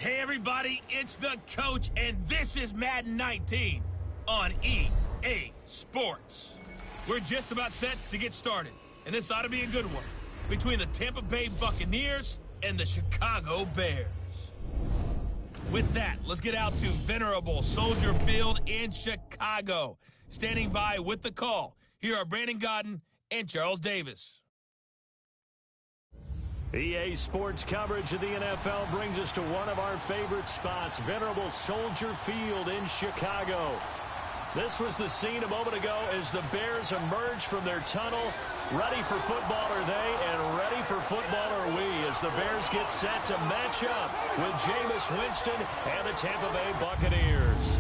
Hey everybody, it's the coach, and this is Madden 19 on EA Sports. We're just about set to get started, and this ought to be a good one between the Tampa Bay Buccaneers and the Chicago Bears. With that, let's get out to venerable Soldier Field in Chicago. Standing by with the call, here are Brandon Godden and Charles Davis. EA Sports coverage of the NFL brings us to one of our favorite spots, venerable Soldier Field in Chicago. This was the scene a moment ago as the Bears emerged from their tunnel. Ready for football are they, and ready for football are we, as the Bears get set to match up with Jameis Winston and the Tampa Bay Buccaneers.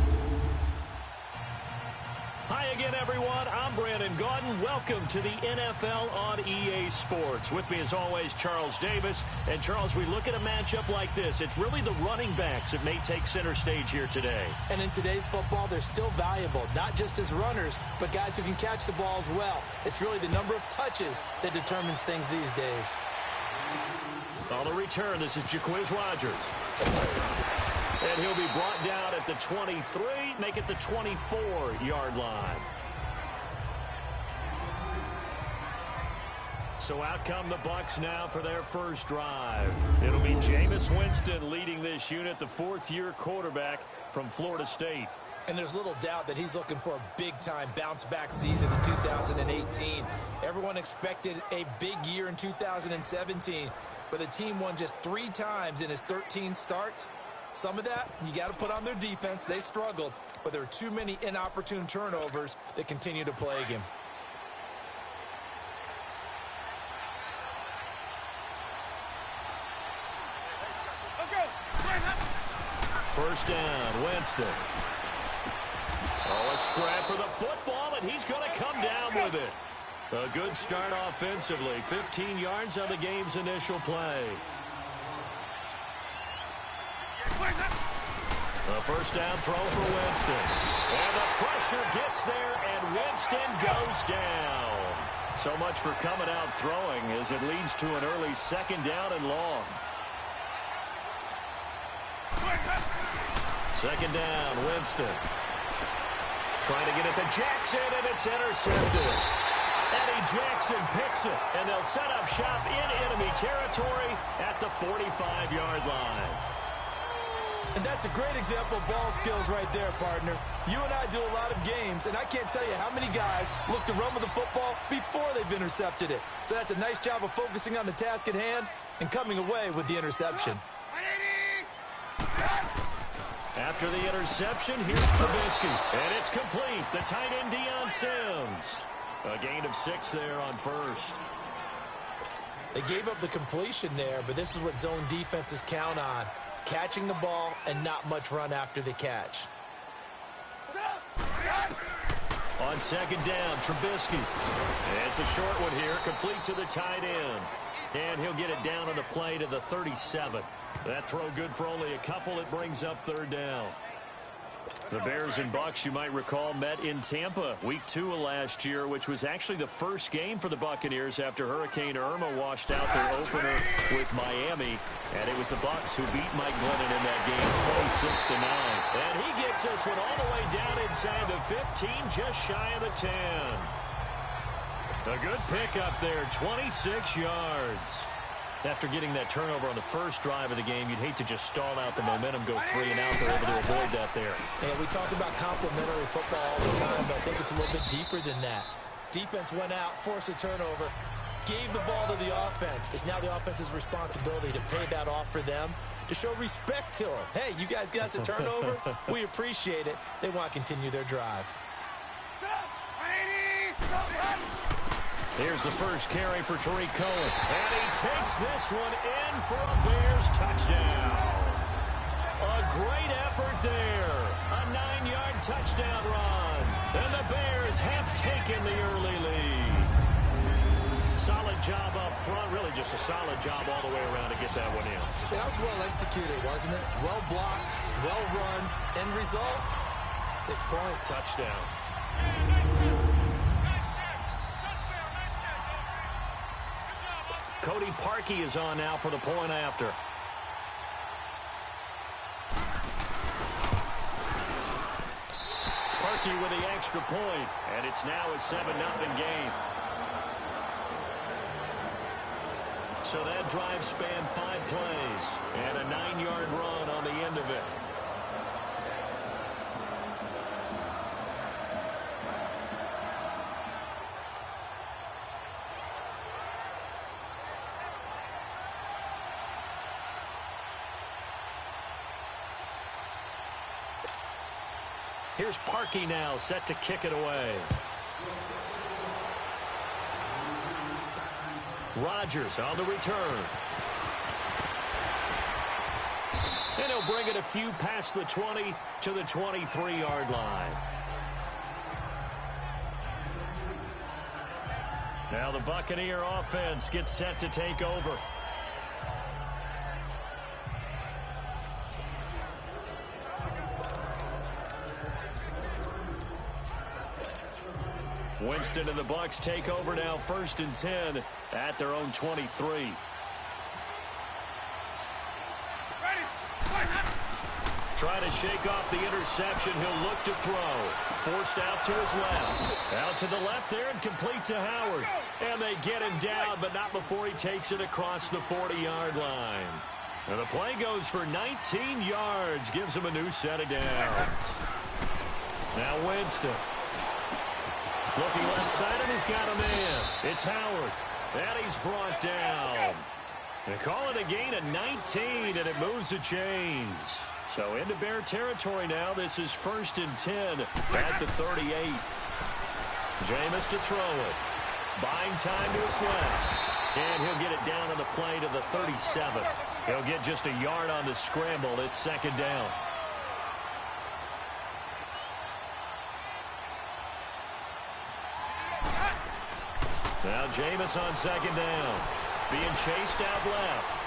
Hi again, everyone. I'm Brandon Godden. Welcome to the NFL on EA Sports. With me, as always, Charles Davis. And, Charles, we look at a matchup like this. It's really the running backs that may take center stage here today. And in today's football, they're still valuable, not just as runners, but guys who can catch the ball as well. It's really the number of touches that determines things these days. On the return, this is Jaquiz Rodgers. And he'll be brought down at the 23, make it the 24-yard line. So out come the Bucs now for their first drive. It'll be Jameis Winston leading this unit, the fourth-year quarterback from Florida State. And there's little doubt that he's looking for a big-time bounce-back season in 2018. Everyone expected a big year in 2017, but the team won just 3 times in his 13 starts. Some of that, you got to put on their defense. They struggled, but there are too many inopportune turnovers that continue to plague him. First down, Winston. Oh, a scrap for the football, and he's going to come down with it. A good start offensively. 15 yards on the game's initial play. A first down throw for Winston. And the pressure gets there, and Winston goes down. So much for coming out throwing as it leads to an early second down and long. Second down, Winston. Trying to get it to Jackson, and it's intercepted. Eddie Jackson picks it, and they'll set up shop in enemy territory at the 45-yard line. And that's a great example of ball skills right there, partner. You and I do a lot of games, and I can't tell you how many guys look to run with the football before they've intercepted it. So that's a nice job of focusing on the task at hand and coming away with the interception. After the interception, here's Trubisky, and it's complete. The tight end, Deion Sims. A gain of 6 there on first. They gave up the completion there, but this is what zone defenses count on. Catching the ball and not much run after the catch. On second down, Trubisky. It's a short one here, complete to the tight end. And he'll get it down on the play to the 37. That throw good for only a couple. It brings up third down. The Bears and Bucs, you might recall, met in Tampa week 2 of last year, which was actually the first game for the Buccaneers after Hurricane Irma washed out their opener with Miami. And it was the Bucs who beat Mike Glennon in that game 26-9. And he gets this one all the way down inside the 15, just shy of the 10. A good pickup there, 26 yards. After getting that turnover on the first drive of the game, you'd hate to just stall out the momentum, go 3 and out. They're able to avoid that there. And we talk about complementary football all the time, but I think it's a little bit deeper than that. Defense went out, forced a turnover, gave the ball to the offense. It's now the offense's responsibility to pay that off for them, to show respect to them. Hey, you guys got a turnover? We appreciate it. They want to continue their drive. Here's the first carry for Tariq Cohen. And he takes this one in for a Bears touchdown. A great effort there. A 9-yard touchdown run. And the Bears have taken the early lead. Solid job up front. Really just a solid job all the way around to get that one in. That was well executed, wasn't it? Well blocked, well run. End result, 6 points. Touchdown. Cody Parkey is on now for the point after. Parkey with the extra point, and it's now a 7-0 game. So that drive spanned 5 plays and a 9-yard run on the end of it. Here's Parkey now, set to kick it away. Rodgers on the return. And he'll bring it a few past the 20 to the 23-yard line. Now the Buccaneer offense gets set to take over. Winston and the Bucs take over now, 1st and 10 at their own 23. Trying to shake off the interception. He'll look to throw. Forced out to his left. Out to the left there and complete to Howard. And they get him down, but not before he takes it across the 40-yard line. And the play goes for 19 yards. Gives him a new set of downs. Now Winston. Looking left side, and he's got a man. It's Howard. And he's brought down. They call it a gain of 19, and it moves the chains. So into Bear territory now. This is 1st and 10 at the 38. Jameis to throw it. Buying time to his left. And he'll get it down on the play to the 37. He'll get just a yard on the scramble. It's 2nd down. Now Jameis on 2nd down. Being chased out left.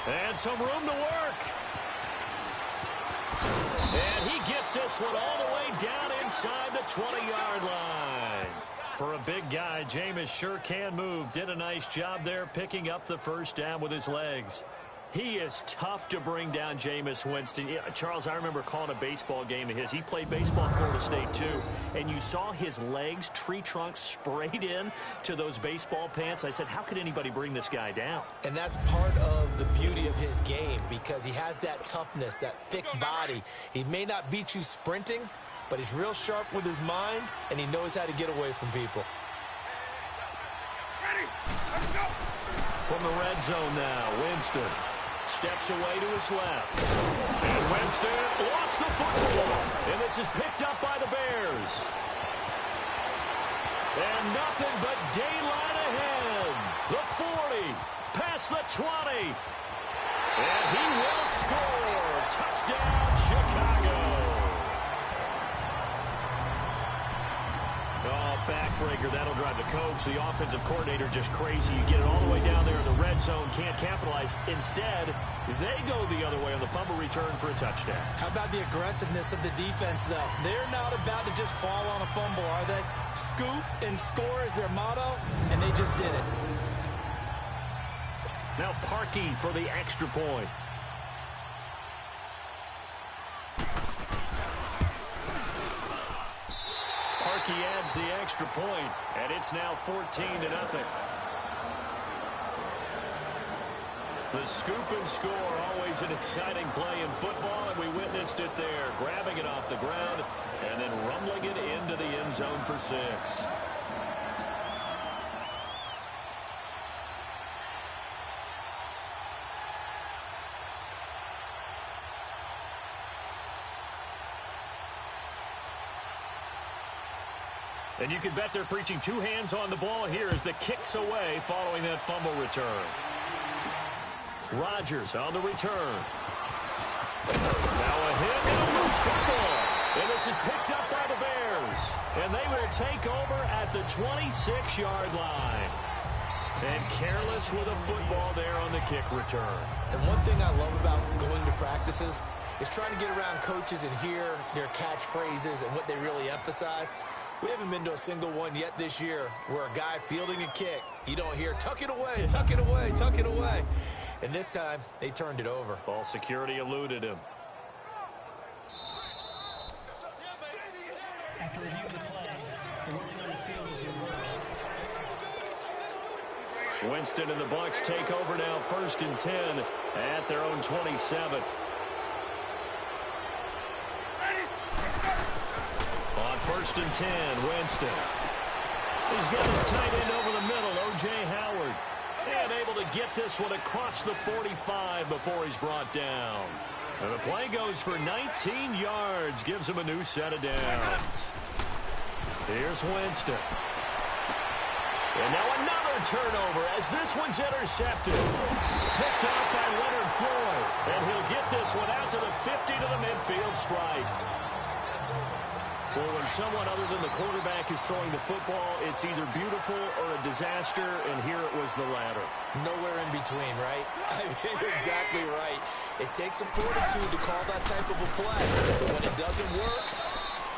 And some room to work. And he gets this one all the way down inside the 20-yard line. For a big guy, Jameis sure can move. Did a nice job there picking up the 1st down with his legs. He is tough to bring down, Jameis Winston. Yeah, Charles, I remember calling a baseball game of his. He played baseball at Florida State, too. And you saw his legs, tree trunks sprayed in to those baseball pants. I said, how could anybody bring this guy down? And that's part of the beauty of his game because he has that toughness, that thick body. He may not beat you sprinting, but he's real sharp with his mind, and he knows how to get away from people. Ready? Let's go! From the red zone now, Winston. Steps away to his left. And Winston lost the football. And this is picked up by the Bears. And nothing but daylight ahead. The 40, past the 20. And he will score. Touchdown, Chicago. Oh, backbreaker. That'll drive the coach. The offensive coordinator just crazy. You get it all the way down there in the red zone. Can't capitalize. Instead, they go the other way on the fumble return for a touchdown. How about the aggressiveness of the defense, though? They're not about to just fall on a fumble, are they? Scoop and score is their motto, and they just did it. Now Parkey for the extra point. Parkey adds the extra point, and it's now 14-0. The scoop and score, always an exciting play in football, and we witnessed it there, grabbing it off the ground and then rumbling it into the end zone for 6. And you can bet they're preaching 2 hands on the ball here as the kick's away following that fumble return. Rodgers on the return. Now a hit and a loose football. And this is picked up by the Bears. And they will take over at the 26-yard line. And careless with a football there on the kick return. And one thing I love about going to practices is trying to get around coaches and hear their catchphrases and what they really emphasize. We haven't been to a single one yet this year where a guy fielding a kick, you don't hear, tuck it away, tuck it away, tuck it away. And this time, they turned it over. Ball security eluded him. After reviewing the play, the ruling on the field is reversed. Winston and the Bucs take over now, 1st and 10 at their own 27. On 1st and 10, Winston. He's got his tight end over the middle, O.J. Howard. And able to get this one across the 45 before he's brought down. And the play goes for 19 yards, gives him a new set of downs. Here's Winston. And now another turnover as this one's intercepted. Picked off by Leonard Floyd. And he'll get this one out to the 50 to the midfield stripe. Well, when someone other than the quarterback is throwing the football, it's either beautiful or a disaster, and here it was the latter. Nowhere in between, right? I mean, you're exactly right. It takes some fortitude to call that type of a play. But when it doesn't work,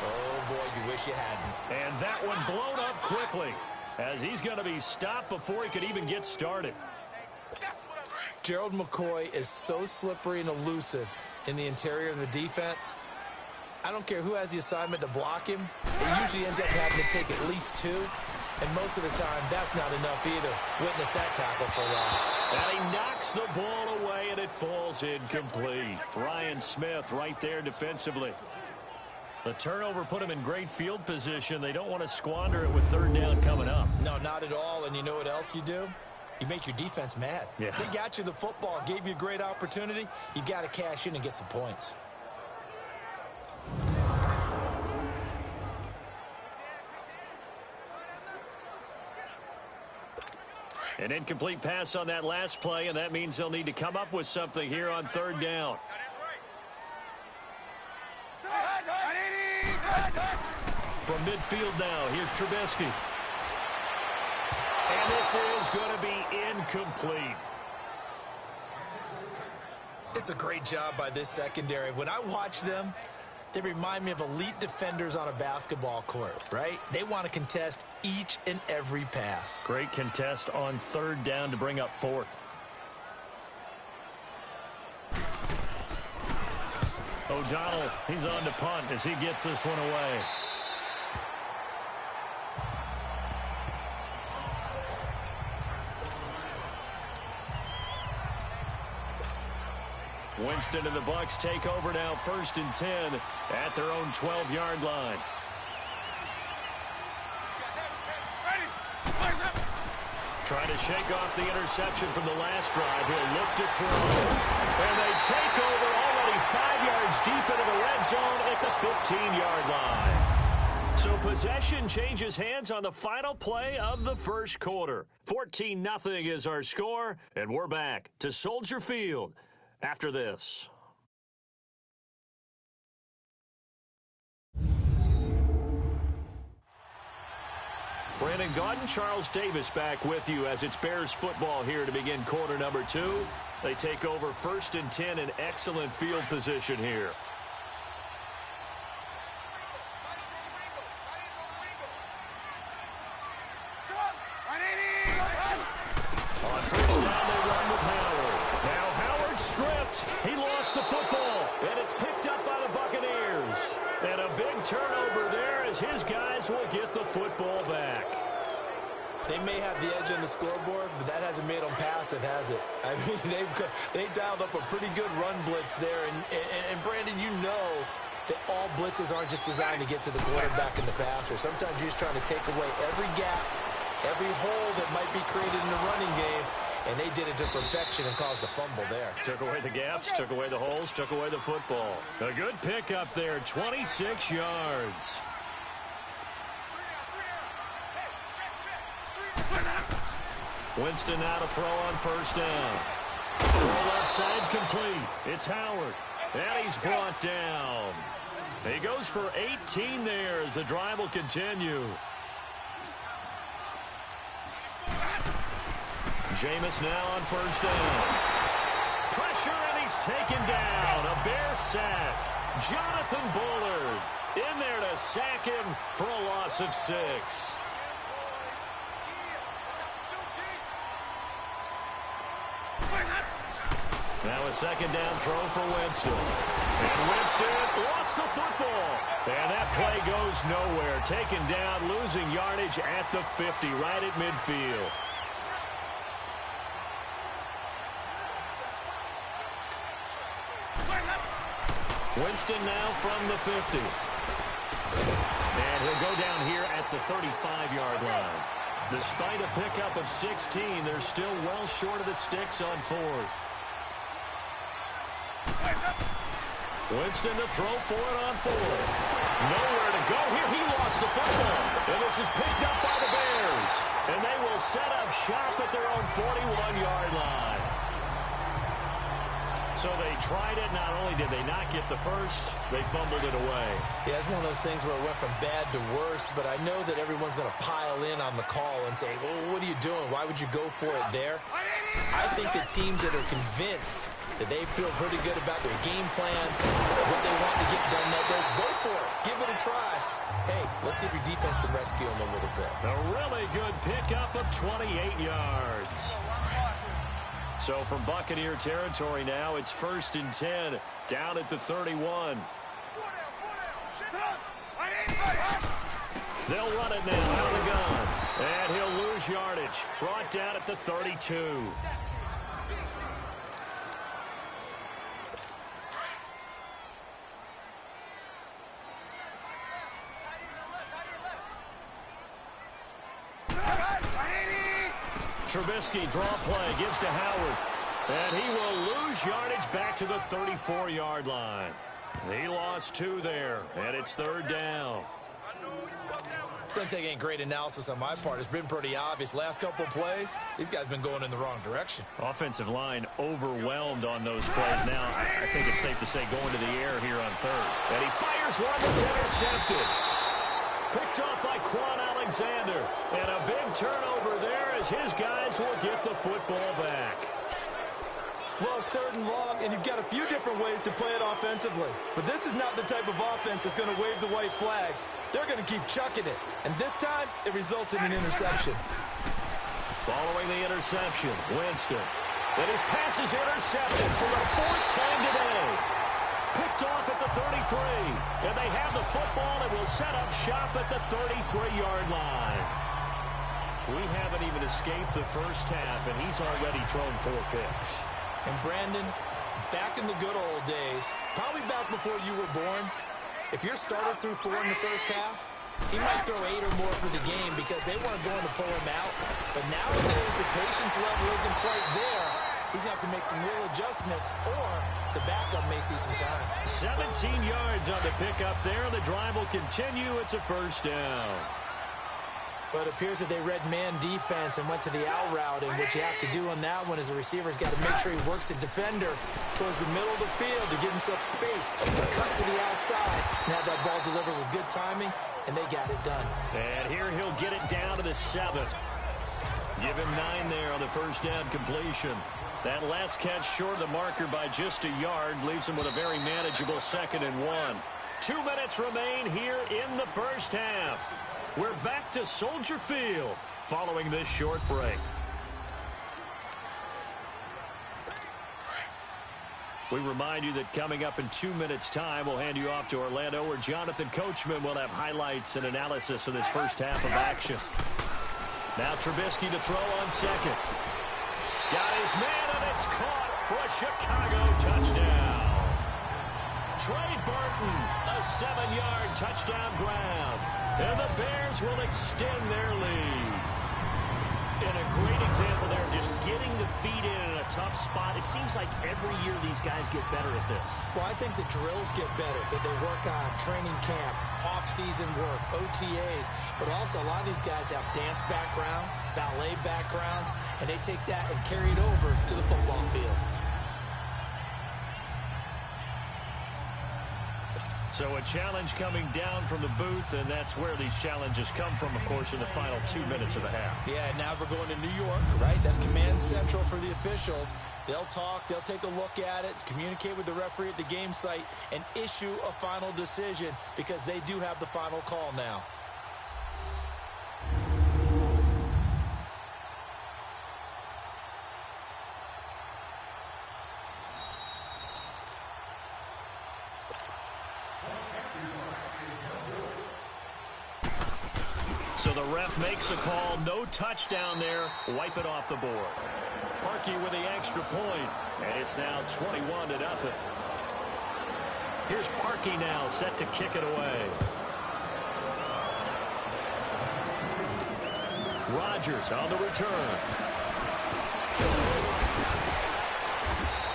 oh, boy, you wish you hadn't. And that one blown up quickly, as he's going to be stopped before he could even get started. Gerald McCoy is so slippery and elusive in the interior of the defense. I don't care who has the assignment to block him. It usually ends up having to take at least 2. And most of the time, that's not enough either. Witness that tackle for loss. And he knocks the ball away, and it falls incomplete. Ryan Smith right there defensively. The turnover put him in great field position. They don't want to squander it with 3rd down coming up. No, not at all. And you know what else you do? You make your defense mad. Yeah. They got you the football, gave you a great opportunity. You got to cash in and get some points. An incomplete pass on that last play, and that means they'll need to come up with something here on 3rd down. From midfield now, here's Trubisky. And this is going to be incomplete. It's a great job by this secondary. When I watch them, they remind me of elite defenders on a basketball court, right? They want to contest each and every pass. Great contest on 3rd down to bring up 4th. O'Donnell, he's on to punt as he gets this one away. Winston and the Bucs take over now, 1st and 10 at their own 12-yard line. Trying to shake off the interception from the last drive. He'll look to throw. And they take over already 5 yards deep into the red zone at the 15-yard line. So possession changes hands on the final play of the 1st quarter. 14-0 is our score, and we're back to Soldier Field after this. Brandon Gaudin, Charles Davis back with you as it's Bears football here to begin quarter number 2. They take over 1st and 10 in excellent field position here. On 1st down, they run with Howard. Now Howard stripped. He lost the football, and it's picked up by the Buccaneers. And a big turnover there as his guys will get the football back. They may have the edge on the scoreboard, but that hasn't made them passive, has it? I mean, they dialed up a pretty good run blitz there. And Brandon, you know that all blitzes aren't just designed to get to the quarterback and the passer. Sometimes you're just trying to take away every gap, every hole that might be created in the running game, and they did it to perfection and caused a fumble there. Took away the gaps, took away the holes, took away the football. A good pickup there, 26 yards. Winston now to throw on 1st down. Throw left side complete. It's Howard. And he's brought down. He goes for 18 there as the drive will continue. Jameis now on 1st down. Pressure, and he's taken down. A Bear sack. Jonathan Bullard in there to sack him for a loss of 6. Now a second down throw for Winston. And Winston lost the football. And that play goes nowhere. Taken down, losing yardage at the 50, right at midfield. Winston now from the 50. And he'll go down here at the 35-yard line. Despite a pickup of 16, they're still well short of the sticks on fourth. Winston to throw for it on fourth. Nowhere to go here. He lost the football. And this is picked up by the Bears. And they will set up shop at their own 41-yard line. So they tried it. Not only did they not get the first, they fumbled it away. Yeah, it's one of those things where it went from bad to worse, but I know that everyone's going to pile in on the call and say, well, what are you doing? Why would you go for it there? I think the teams that are convinced that they feel pretty good about their game plan, what they want to get done, that they'll go for it. Give it a try. Hey, let's see if your defense can rescue them a little bit. A really good pickup of 28 yards. So from Buccaneer territory now, it's 1st and 10, down at the 31. They'll run it now out of the gun. And he'll lose yardage. Brought down at the 32. Trubisky draw play, gives to Howard. And he will lose yardage back to the 34-yard line. He lost 2 there, and it's 3rd down. Doesn't take any great analysis on my part. It's been pretty obvious. Last couple of plays, these guys have been going in the wrong direction. Offensive line overwhelmed on those plays. Now, I think it's safe to say going to the air here on 3rd. And he fires one that's intercepted. Picked off by Quan Alexander. And a big turnover there as his guys will get the football back. Well, it's 3rd and long, and you've got a few different ways to play it offensively. But this is not the type of offense that's going to wave the white flag. They're going to keep chucking it. And this time, it results in an interception. Following the interception, Winston. And his pass is intercepted for the 4th time today. Picked off at the 33. And they have the football and will set up shop at the 33-yard line. We haven't even escaped the first half, and he's already thrown 4 picks. And Brandon, back in the good old days, probably back before you were born, if your starter threw 4 in the first half, he might throw 8 or more for the game because they weren't going to pull him out. But nowadays, the patience level isn't quite there. He's going to have to make some real adjustments, or the backup may see some time. 17 yards on the pickup there. The drive will continue. It's a 1st down. But it appears that they read man defense and went to the out route, and what you have to do on that one is the receiver's got to make sure he works the defender towards the middle of the field to give himself space to cut to the outside and have that ball delivered with good timing, and they got it done. And here he'll get it down to the 7th. Give him 9 there on the 1st down completion. That last catch short of the marker by just a yard leaves him with a very manageable 2nd and 1. 2 minutes remain here in the first half. We're back to Soldier Field following this short break. We remind you that coming up in 2 minutes' time, we'll hand you off to Orlando, where Jonathan Coachman will have highlights and analysis of this first half of action. Now Trubisky to throw on 2nd. Got his man, and it's caught for a Chicago touchdown. Trey Burton, a 7-yard touchdown grab. And the Bears will extend their lead. And a great example there of just getting the feet in a tough spot. It seems like every year these guys get better at this. Well, I think the drills get better that they work on, training camp, off-season work, OTAs. But also a lot of these guys have dance backgrounds, ballet backgrounds, and they take that and carry it over to the football field. So a challenge coming down from the booth, and that's where these challenges come from, of course, in the final 2 minutes of the half. Yeah, now we're going to New York, right? That's command central for the officials. They'll talk, they'll take a look at it, communicate with the referee at the game site, and issue a final decision because they do have the final call now. So the ref makes a call. No touchdown there. Wipe it off the board. Parkey with the extra point, and it's now 21-0. Here's Parkey now, set to kick it away. Rodgers on the return.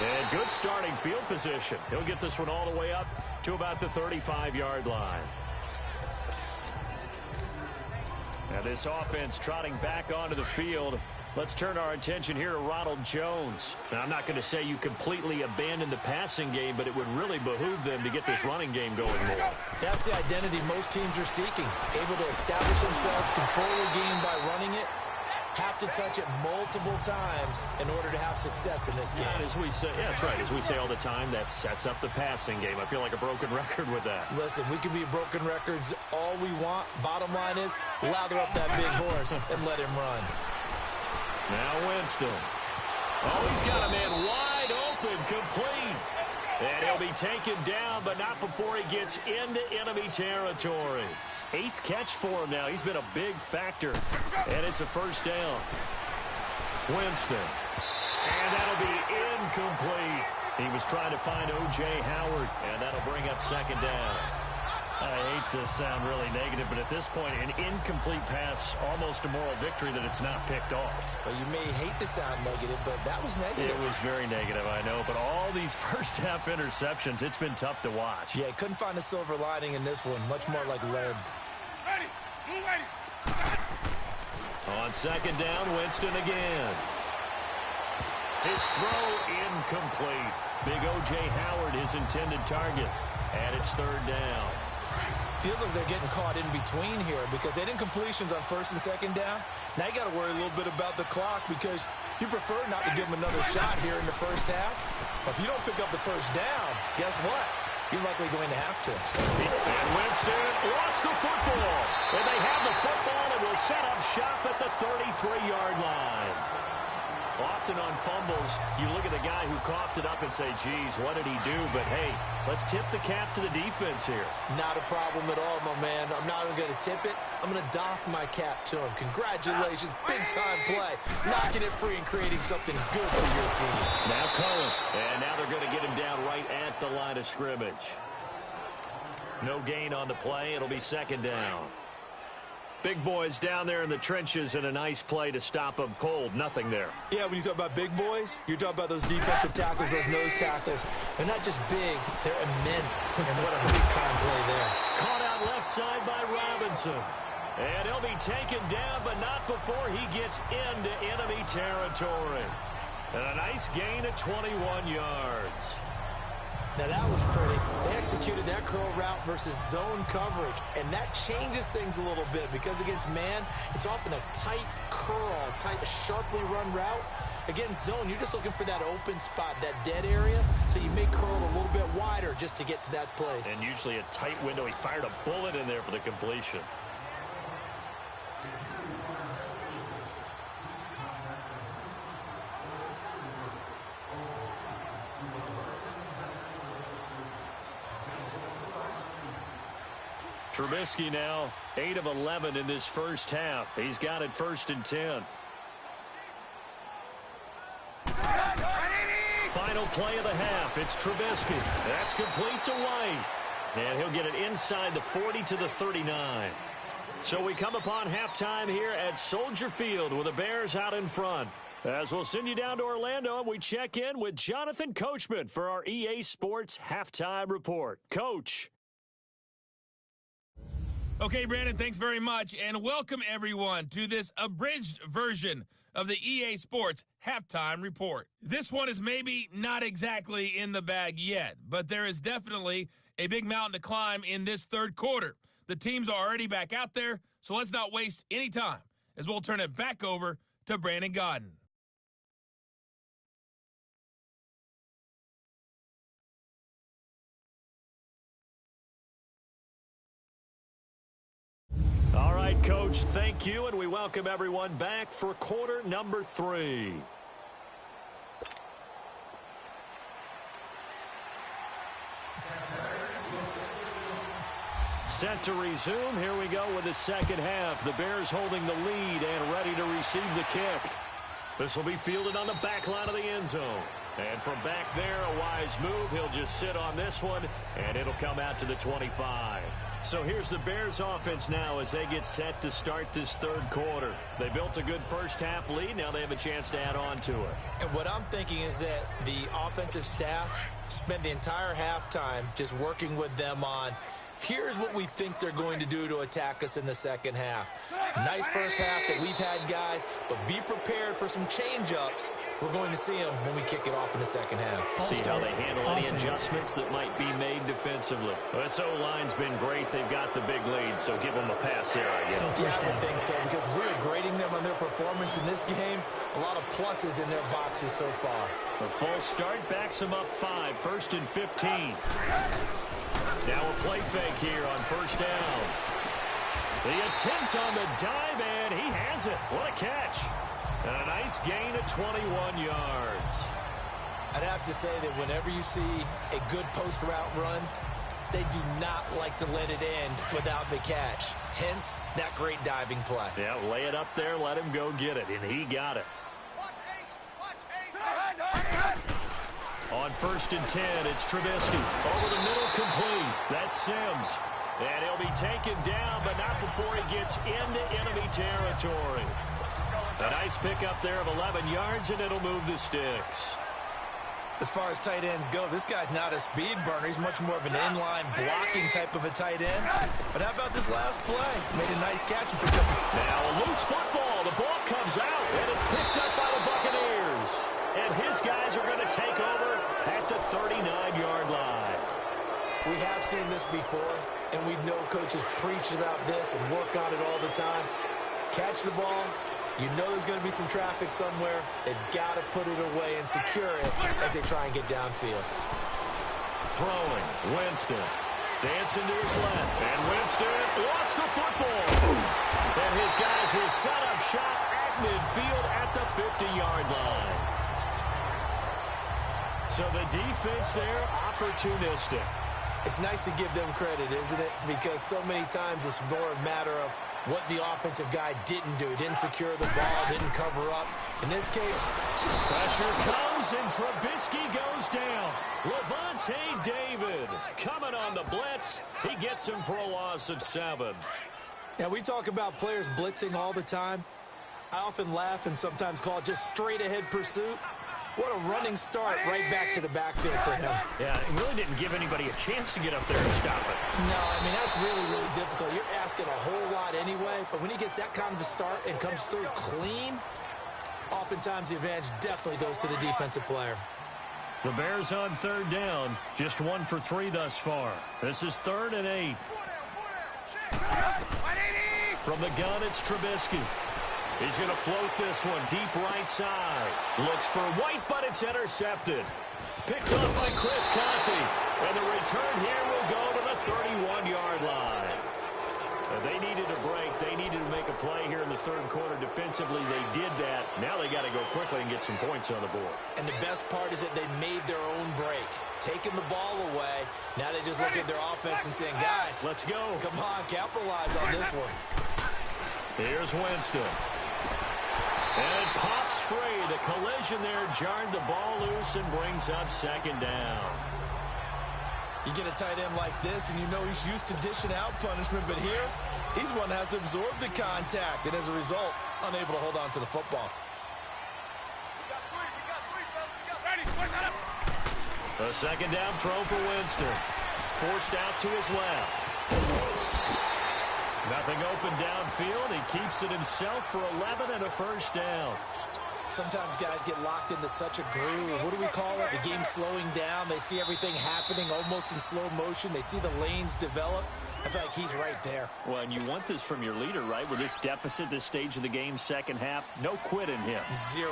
And good starting field position. He'll get this one all the way up to about the 35-yard line. Now this offense trotting back onto the field. Let's turn our attention here to Ronald Jones. Now, I'm not going to say you completely abandon the passing game, but it would really behoove them to get this running game going more. That's the identity most teams are seeking. Able to establish themselves, control the game by running it, have to touch it multiple times in order to have success in this game. And as we say, yeah, that's right. As we say all the time, that sets up the passing game. I feel like a broken record with that. Listen, we can be broken records all we want. Bottom line is, lather up that big horse and let him run. Now Winston. Oh, he's got a man wide open, complete. And he'll be taken down, but not before he gets into enemy territory. 8th catch for him now. He's been a big factor. And it's a first down. Winston. And that'll be incomplete. He was trying to find O.J. Howard, and that'll bring up second down. I hate to sound really negative, but at this point, an incomplete pass, almost a moral victory that it's not picked off. Well, you may hate to sound negative, but that was negative. It was very negative, I know, but all these first-half interceptions, it's been tough to watch. Yeah, couldn't find a silver lining in this one. Much more like lead. On second down, Winston again. His throw incomplete. Big O.J. Howard, his intended target. And it's third down. Feels like they're getting caught in between here because they didn't completions on first and second down. Now you got to worry a little bit about the clock because you prefer not to give them another shot here in the first half. But if you don't pick up the first down, guess what? You're likely going to have to. And Winston lost the football. And they have the football and will set up shop at the 33-yard line. Often on fumbles, you look at the guy who coughed it up and say, geez, what did he do? But, hey, let's tip the cap to the defense here. Not a problem at all, my man. I'm not even going to tip it. I'm going to doff my cap to him. Congratulations. Big-time play. Knocking it free and creating something good for your team. Now Cohen. And now they're going to get him down right at the line of scrimmage. No gain on the play. It'll be second down. Big boys down there in the trenches and a nice play to stop them cold. Nothing there. Yeah, when you talk about big boys, you're talking about those defensive tackles, those nose tackles. They're not just big, they're immense. And what a big-time play there. Caught out left side by Robinson. And he'll be taken down, but not before he gets into enemy territory. And a nice gain of 21 yards. Now that was pretty. They executed that curl route versus zone coverage, and that changes things a little bit because against man, it's often a tight curl, tight, sharply run route. Against zone, you're just looking for that open spot, that dead area, so you may curl a little bit wider just to get to that place. And usually a tight window. He fired a bullet in there for the completion. Trubisky now 8 of 11 in this first half. He's got it first and 10. Final play of the half. It's Trubisky. That's complete to White. And he'll get it inside the 40 to the 39. So we come upon halftime here at Soldier Field with the Bears out in front. As we'll send you down to Orlando and we check in with Jonathan Coachman for our EA Sports Halftime Report. Coach. Okay, Brandon, thanks very much, and welcome everyone to this abridged version of the EA Sports Halftime Report. This one is maybe not exactly in the bag yet, but there is definitely a big mountain to climb in this third quarter. The teams are already back out there, so let's not waste any time as we'll turn it back over to Brandon Godden. All right, Coach, thank you, and we welcome everyone back for quarter number 3. Set to resume. Here we go with the second half. The Bears holding the lead and ready to receive the kick. This will be fielded on the back line of the end zone. And from back there, a wise move. He'll just sit on this one, and it'll come out to the 25. So here's the Bears offense now as they get set to start this third quarter. They built a good first half lead. Now they have a chance to add on to it. And what I'm thinking is that the offensive staff spent the entire halftime just working with them on, here's what we think they're going to do to attack us in the second half. Nice first half that we've had, guys, but be prepared for some change-ups. We're going to see them when we kick it off in the second half. See how they handle any adjustments that might be made defensively. Well, this O-line's been great. They've got the big lead, so give them a pass there, I guess. Yeah, I would think so, because we're grading them on their performance in this game. A lot of pluses in their boxes so far. The false start backs them up 5, 1st and 15. Now a play fake here on first down. The attempt on the dive, and he has it. What a catch. And a nice gain of 21 yards. I'd have to say that whenever you see a good post route run, they do not like to let it end without the catch. Hence, that great diving play. Yeah, lay it up there, let him go get it, and he got it. On 1st and 10, it's Trubisky. Over the middle, complete. That's Sims. And he'll be taken down, but not before he gets into enemy territory. A nice pickup there of 11 yards, and it'll move the sticks. As far as tight ends go, this guy's not a speed burner. He's much more of an inline blocking type of a tight end. But how about this last play? Made a nice catch and picked up. Now a loose football. The ball comes out, and it's picked up by the Buccaneers. And his guys are going to take over at the 39-yard line. We have seen this before, and we know coaches preach about this and work on it all the time. Catch the ball. You know there's going to be some traffic somewhere. They've got to put it away and secure it as they try and get downfield. Throwing. Winston. Dancing to his left. And Winston lost the football. And his guys will set up shop at midfield at the 50-yard line. So the defense there, opportunistic. It's nice to give them credit, isn't it? Because so many times it's more a matter of what the offensive guy didn't do. Didn't secure the ball, didn't cover up. In this case, pressure comes and Trubisky goes down. Levante David coming on the blitz. He gets him for a loss of 7. Now, we talk about players blitzing all the time. I often laugh and sometimes call it just straight-ahead pursuit. What a running start right back to the backfield for him. Yeah, it really didn't give anybody a chance to get up there and stop it. No, I mean, that's really, really difficult. You're asking a whole lot anyway, but when he gets that kind of a start and comes through clean, oftentimes the advantage definitely goes to the defensive player. The Bears on 3rd down, just 1 for 3 thus far. This is 3rd and 8. From the gun, it's Trubisky. He's going to float this one deep right side. Looks for White, but it's intercepted. Picked up by Chris Conte. And the return here will go to the 31-yard line. They needed a break. They needed to make a play here in the 3rd quarter. Defensively, they did that. Now they got to go quickly and get some points on the board. And the best part is that they made their own break. Taking the ball away. Now they just look at their offense and saying, guys, let's go. Come on, capitalize on this one. Here's Winston. And it pops free. The collision there jarred the ball loose and brings up 2nd down. You get a tight end like this, and you know he's used to dishing out punishment, but here, he's one that has to absorb the contact, and as a result, unable to hold on to the football. A 2nd down throw for Winston. Forced out to his left. Nothing open downfield. He keeps it himself for 11 and a 1st down. Sometimes guys get locked into such a groove. What do we call it? The game slowing down. They see everything happening almost in slow motion. They see the lanes develop. I feel like he's right there. Well, and you want this from your leader, right? With this deficit, this stage of the game, 2nd half, no quit in him. 0.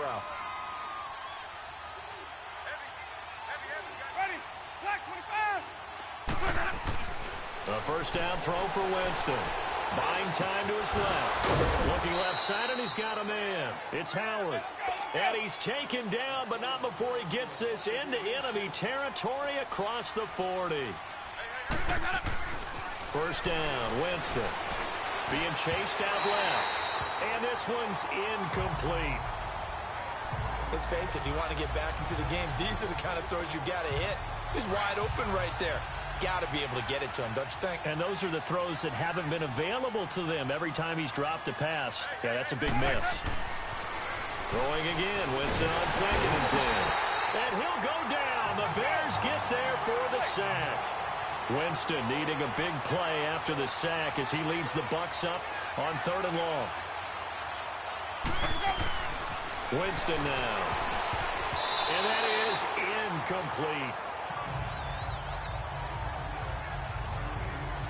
A 1st down throw for Winston. Buying time to his left. Looking left side, and he's got a man. It's Howard. And he's taken down, but not before he gets this into enemy territory across the 40. First down, Winston. Being chased out left. And this one's incomplete. Let's face it, if you want to get back into the game, these are the kind of throws you got to hit. He's wide open right there. Got to be able to get it to him, don't you think? And those are the throws that haven't been available to them every time he's dropped a pass. Yeah, that's a big miss. Throwing again, Winston on 2nd and 10. And he'll go down. The Bears get there for the sack. Winston needing a big play after the sack as he leads the Bucs up on 3rd and long. Winston now. And that is incomplete.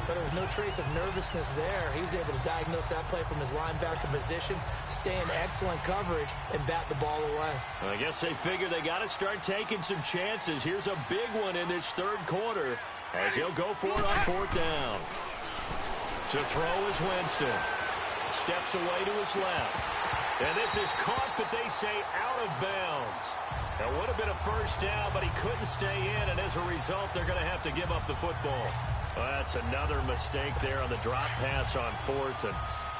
But there was no trace of nervousness there. He was able to diagnose that play from his linebacker position, stay in excellent coverage, and bat the ball away. I guess they figure they got to start taking some chances. Here's a big one in this 3rd quarter as he'll go for it on 4th down. To throw is Winston. Steps away to his left. And this is caught, but they say out of bounds. That would have been a first down, but he couldn't stay in, and as a result, they're going to have to give up the football. Well, that's another mistake there on the drop pass on 4th, and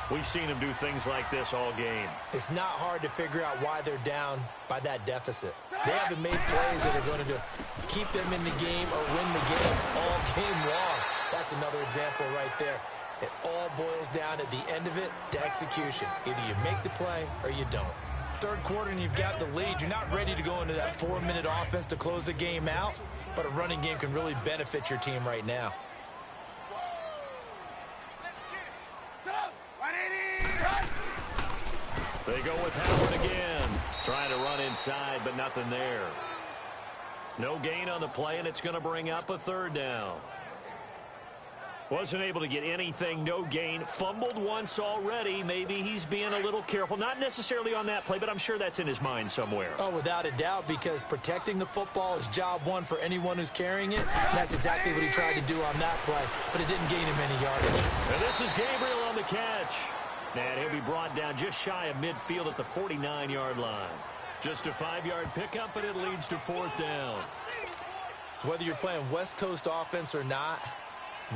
we've seen him do things like this all game. It's not hard to figure out why they're down by that deficit. They haven't made plays that are going to keep them in the game or win the game all game long. That's another example right there. It all boils down at the end of it to execution. Either you make the play or you don't. 3rd quarter and you've got the lead. You're not ready to go into that 4-minute offense to close the game out, but a running game can really benefit your team right now. They go with Howard again. Trying to run inside, but nothing there. No gain on the play, and it's going to bring up a 3rd down. Wasn't able to get anything, no gain. Fumbled once already. Maybe he's being a little careful. Not necessarily on that play, but I'm sure that's in his mind somewhere. Oh, without a doubt, because protecting the football is job one for anyone who's carrying it. And that's exactly what he tried to do on that play, but it didn't gain him any yardage. And this is Gabriel on the catch. And he'll be brought down just shy of midfield at the 49-yard line. Just a 5-yard pickup, but it leads to 4th down. Whether you're playing West Coast offense or not,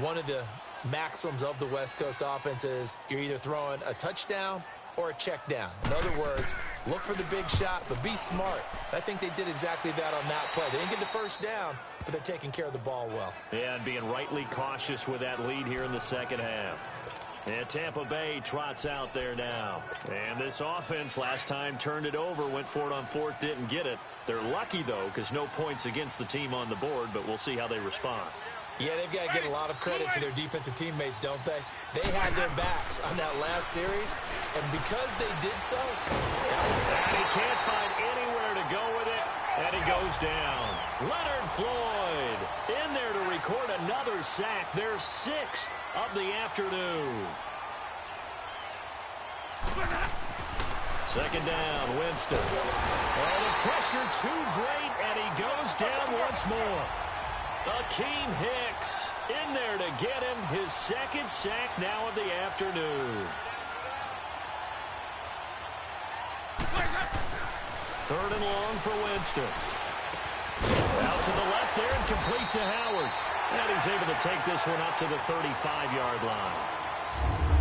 one of the maxims of the West Coast offense is you're either throwing a touchdown or a check down. In other words, look for the big shot, but be smart. I think they did exactly that on that play. They didn't get the first down, but they're taking care of the ball well. Yeah, and being rightly cautious with that lead here in the 2nd half. And Tampa Bay trots out there now. And this offense last time turned it over, went for it on 4th, didn't get it. They're lucky, though, because no points against the team on the board, but we'll see how they respond. Yeah, they've got to give a lot of credit to their defensive teammates, don't they? They had their backs on that last series, and because they did so... And he can't find anywhere to go with it, and he goes down. Leonard Floyd in there to record another sack, their 6th of the afternoon. 2nd down, Winston. Oh, the pressure too great, and he goes down once more. Akeem Hicks in there to get him his 2nd sack now of the afternoon. 3rd and long for Winston. Out to the left there and complete to Howard. And he's able to take this one up to the 35-yard line.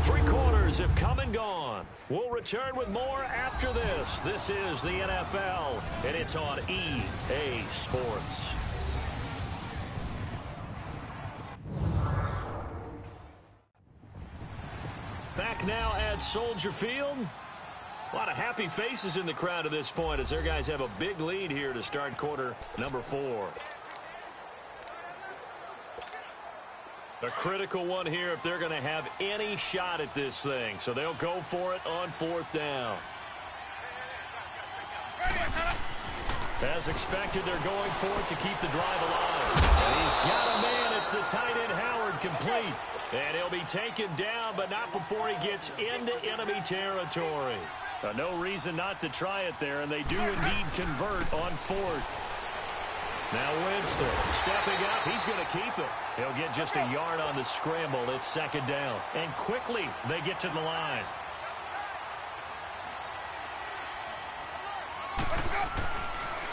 3 quarters have come and gone. We'll return with more after this. This is the NFL, and it's on EA Sports. Back now at Soldier Field. A lot of happy faces in the crowd at this point as their guys have a big lead here to start quarter number 4. A critical one here if they're going to have any shot at this thing. So they'll go for it on 4th down. As expected, they're going for it to keep the drive alive. And he's got a man. It's the tight end Howard complete. And he'll be taken down, but not before he gets into enemy territory. No reason not to try it there, and they do indeed convert on 4th. Now Winston stepping up. He's going to keep it. He'll get just a yard on the scramble. It's 2nd down. And quickly they get to the line.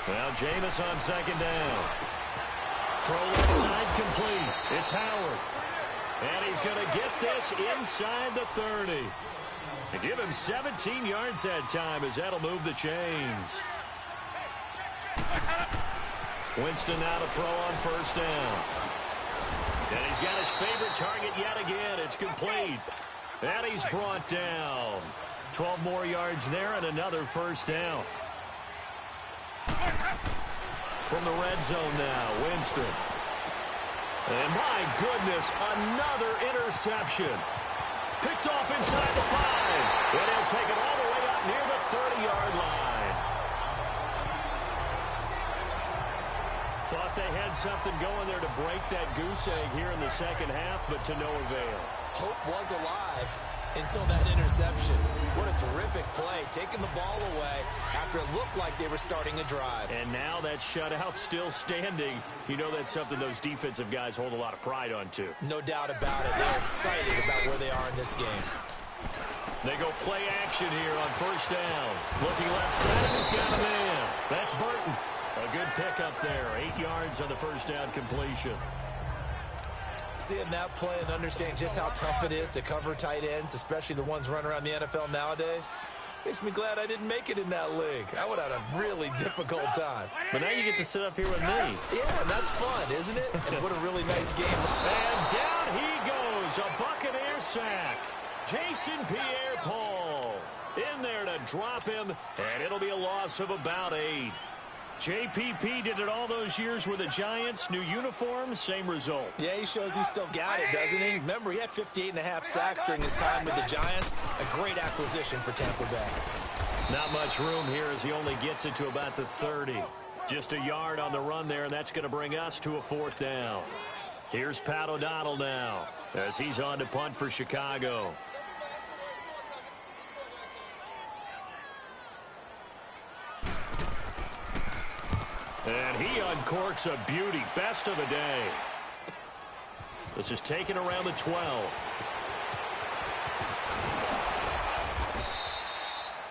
Now Jameis on 2nd down. Throw left side complete. It's Howard. And he's going to get this inside the 30. And give him 17 yards that time as that'll move the chains. Winston now to throw on first down. And he's got his favorite target yet again. It's complete. And he's brought down. 12 more yards there and another first down. From the red zone now, Winston. And my goodness, another interception. Picked off inside the 5. And he'll take it all the way up near the 30-yard line. Thought they had something going there to break that goose egg here in the second half, but to no avail. Hope was alive until that interception. What a terrific play, taking the ball away after it looked like they were starting a drive. And now that shutout still standing. You know that's something those defensive guys hold a lot of pride on, too. No doubt about it. They're excited about where they are in this game. They go play action here on first down. Looking left side, he's got a man. That's Burton. A good pickup there. 8 yards on the first down completion. Seeing that play and understanding just how tough it is to cover tight ends, especially the ones running around the NFL nowadays, makes me glad I didn't make it in that league. I would have had a really difficult time. But now you get to sit up here with me. Yeah, and that's fun, isn't it? And what a really nice game. And down he goes. A Buccaneer sack. Jason Pierre-Paul in there to drop him, and it'll be a loss of about 8. JPP did it all those years with the Giants. New uniform, same result. Yeah, he shows he still got it, doesn't he? Remember, he had 58.5 sacks during his time with the Giants. A great acquisition for Tampa Bay. Not much room here as he only gets it to about the 30. Just a yard on the run there, and that's going to bring us to a 4th down. Here's Pat O'Donnell now as he's on to punt for Chicago. And he uncorks a beauty. Best of the day. This is taken around the 12.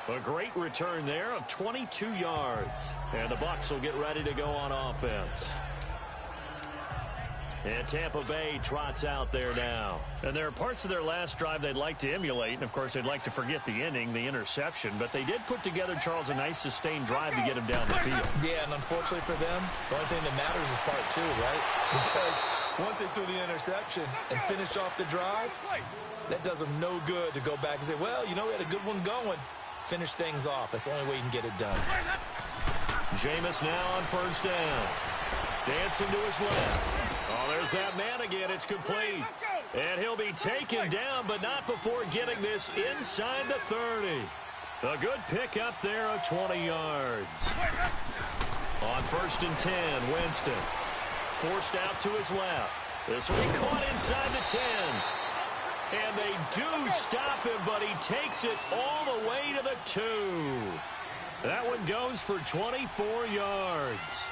A great return there of 22 yards. And the Bucs will get ready to go on offense. And Tampa Bay trots out there now. And there are parts of their last drive they'd like to emulate. And, of course, they'd like to forget the ending, the interception. But they did put together, Charles, a nice sustained drive to get him down the field. Yeah, and unfortunately for them, the only thing that matters is part 2, right? Because once they threw the interception and finished off the drive, that does them no good to go back and say, well, you know, we had a good one going. Finish things off. That's the only way you can get it done. Jameis now on first down. Dancing to his left. Oh, there's that man again. It's complete. And he'll be taken down, but not before getting this inside the 30. A good pick up there of 20 yards. On 1st and 10, Winston. Forced out to his left. This will be caught inside the 10. And they do stop him, but he takes it all the way to the 2. That one goes for 24 yards.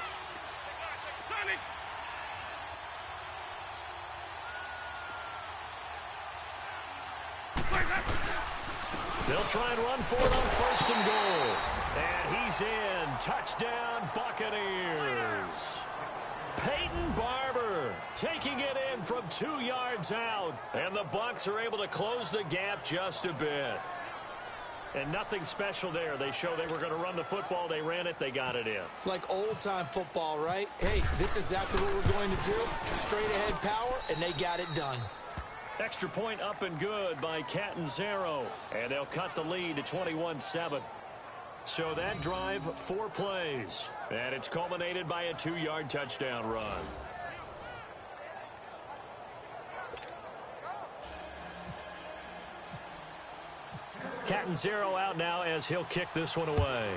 They'll try and run for it on 1st and goal. And he's in. Touchdown, Buccaneers. Peyton Barber taking it in from 2 yards out. And the Bucs are able to close the gap just a bit. And nothing special there. They show they were going to run the football. They ran it. They got it in. Like old-time football, right? Hey, this is exactly what we're going to do. Straight-ahead power, and they got it done. Extra point up and good by Catanzaro. And they'll cut the lead to 21-7. So that drive, 4 plays. And it's culminated by a 2-yard touchdown run. Catanzaro out now as he'll kick this one away.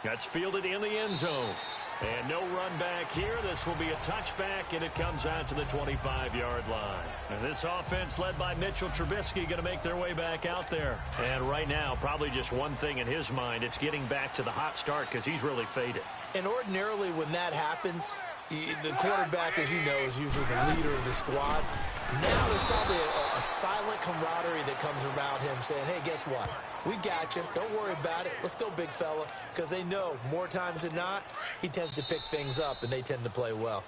That's fielded in the end zone. And no run back here. This will be a touchback, and it comes out to the 25-yard line. And this offense led by Mitchell Trubisky going to make their way back out there. And right now, probably just one thing in his mind. It's getting back to the hot start because he's really faded. And ordinarily when that happens, the quarterback, as you know, is usually the leader of the squad. Now there's probably a silent camaraderie that comes around him saying, hey, guess what? We got you. Don't worry about it. Let's go, big fella. Because they know more times than not, he tends to pick things up, and they tend to play well.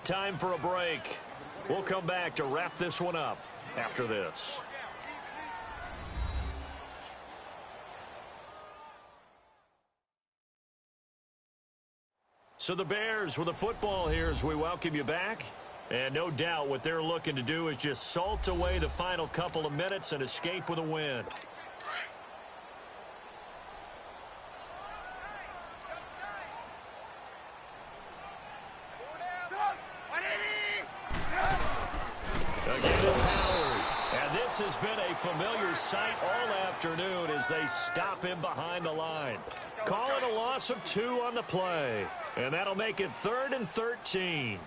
time for a break. We'll come back to wrap this one up after this. So the Bears with the football here as we welcome you back. And no doubt what they're looking to do is just salt away the final couple of minutes and escape with a win. Again, it's Howard. And this has been a familiar sight all afternoon as they stop him behind the line. Call it a loss of 2 on the play. And that'll make it 3rd and 13.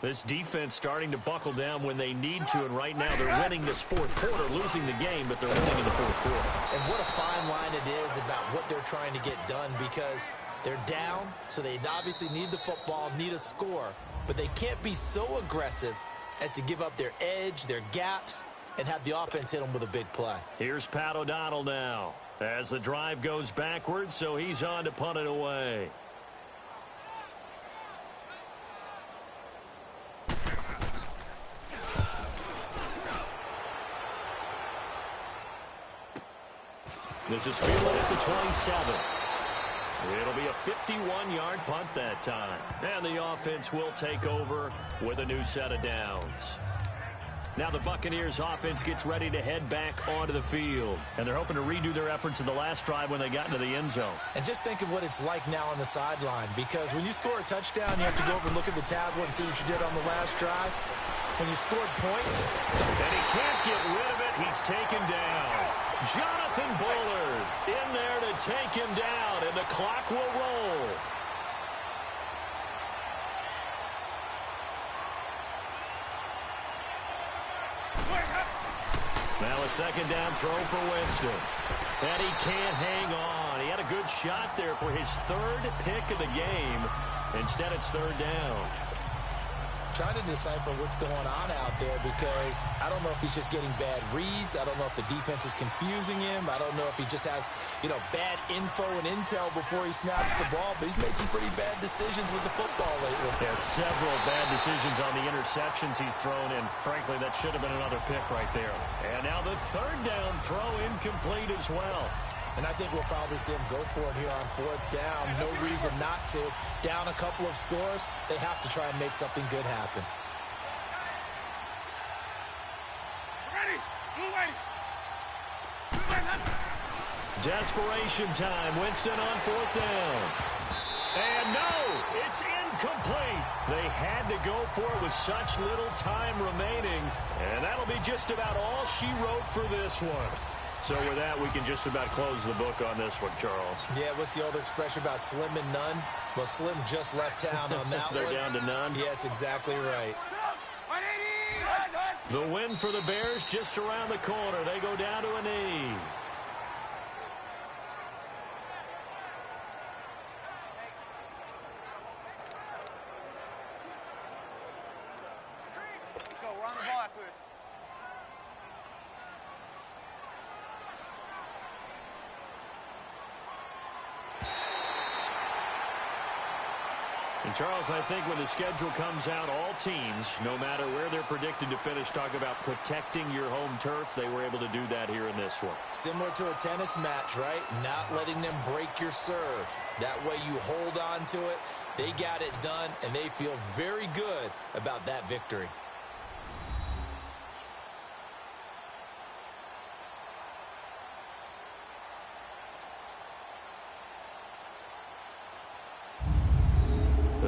This defense starting to buckle down when they need to, and right now they're winning this fourth quarter, losing the game, but they're winning in the fourth quarter. And what a fine line it is about what they're trying to get done, because they're down, so they obviously need the football, need a score, but they can't be so aggressive as to give up their edge, their gaps, and have the offense hit them with a big play. Here's Pat O'Donnell now as the drive goes backwards, so he's on to punt it away. This is fielded at the 27. It'll be a 51-yard punt that time. And the offense will take over with a new set of downs. Now the Buccaneers offense gets ready to head back onto the field. And they're hoping to redo their efforts in the last drive when they got into the end zone. And just think of what it's like now on the sideline, because when you score a touchdown, you have to go over and look at the tablet and see what you did on the last drive. When you scored points, and he can't get rid of it. He's taken down. Jonathan Bullard in there to take him down, and the clock will roll. Now a second down throw for Winston. And he can't hang on. He had a good shot there for his 3rd pick of the game. Instead, it's 3rd down. Trying to decipher what's going on out there, because I don't know if he's just getting bad reads. I don't know if the defense is confusing him. I don't know if he just has, bad info and intel before he snaps the ball. But he's made some pretty bad decisions with the football lately. Yeah, several bad decisions on the interceptions he's thrown, and frankly, that should have been another pick right there. And now the 3rd down throw incomplete as well. And I think we'll probably see him go for it here on 4th down. No reason not to. Down a couple of scores, they have to try and make something good happen. Desperation time. Winston on 4th down. And no, it's incomplete. They had to go for it with such little time remaining. And that'll be just about all she wrote for this one. So with that, we can just about close the book on this one, Charles. Yeah, what's the old expression about slim and none? Well, Slim just left town on that They're one. down to none? Yes, exactly right. The win for the Bears just around the corner. They go down to a knee. And Charles, I think when the schedule comes out, all teams, no matter where they're predicted to finish, talk about protecting your home turf. They were able to do that here in this one. Similar to a tennis match, right? Not letting them break your serve. That way you hold on to it. They got it done, and they feel very good about that victory.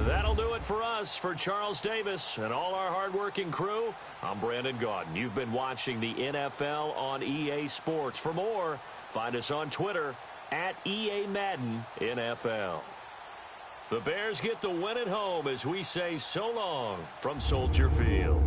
That'll do it for us. For Charles Davis and all our hardworking crew, I'm Brandon Gaudin. You've been watching the NFL on EA Sports. For more, find us on Twitter at EA Madden NFL. The Bears get the win at home as we say so long from Soldier Field.